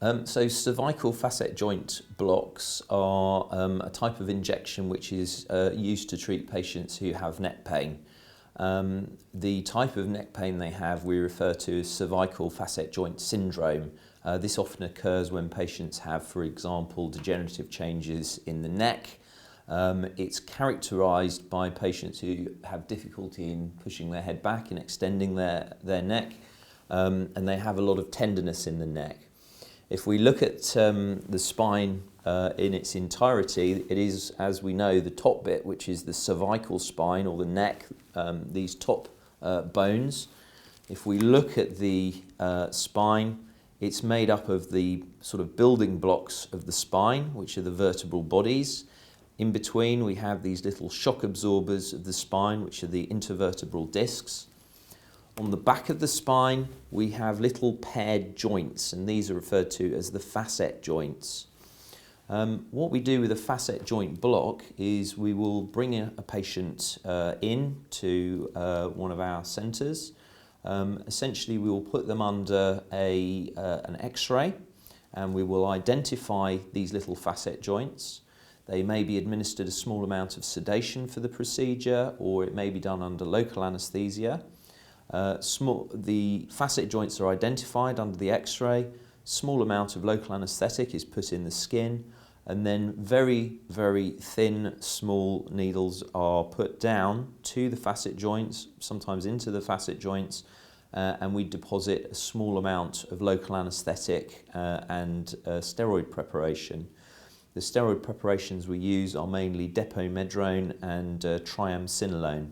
So cervical facet joint blocks are a type of injection which is used to treat patients who have neck pain. The type of neck pain they have we refer to as cervical facet joint syndrome. This often occurs when patients have, for example, degenerative changes in the neck. It's characterised by patients who have difficulty in pushing their head back and extending their neck, and they have a lot of tenderness in the neck. If we look at the spine in its entirety, it is, as we know, the top bit, which is the cervical spine or the neck, these top bones. If we look at the spine, it's made up of the sort of building blocks of the spine, which are the vertebral bodies. In between, we have these little shock absorbers of the spine, which are the intervertebral discs. On the back of the spine, we have little paired joints, and these are referred to as the facet joints. What we do with a facet joint block is we will bring a patient in to one of our centres. Essentially, we will put them under an X-ray, and we will identify these little facet joints. They may be administered a small amount of sedation for the procedure, or it may be done under local anaesthesia. The facet joints are identified under the X-ray, small amount of local anaesthetic is put in the skin, and then very, very thin, small needles are put down to the facet joints, sometimes into the facet joints, and we deposit a small amount of local anaesthetic and steroid preparation. The steroid preparations we use are mainly depomedrone and triamcinolone.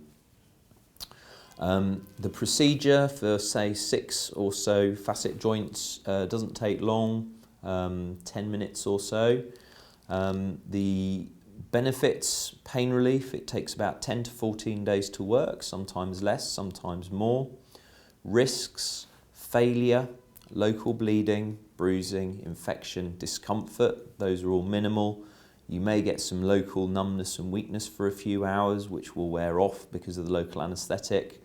The procedure for, say, 6 or so facet joints doesn't take long, 10 minutes or so. The benefits: pain relief, it takes about 10 to 14 days to work, sometimes less, sometimes more. Risks: failure, local bleeding, bruising, infection, discomfort, those are all minimal. You may get some local numbness and weakness for a few hours, which will wear off because of the local anaesthetic.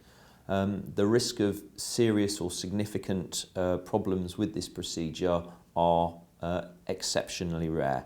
The risk of serious or significant problems with this procedure are exceptionally rare.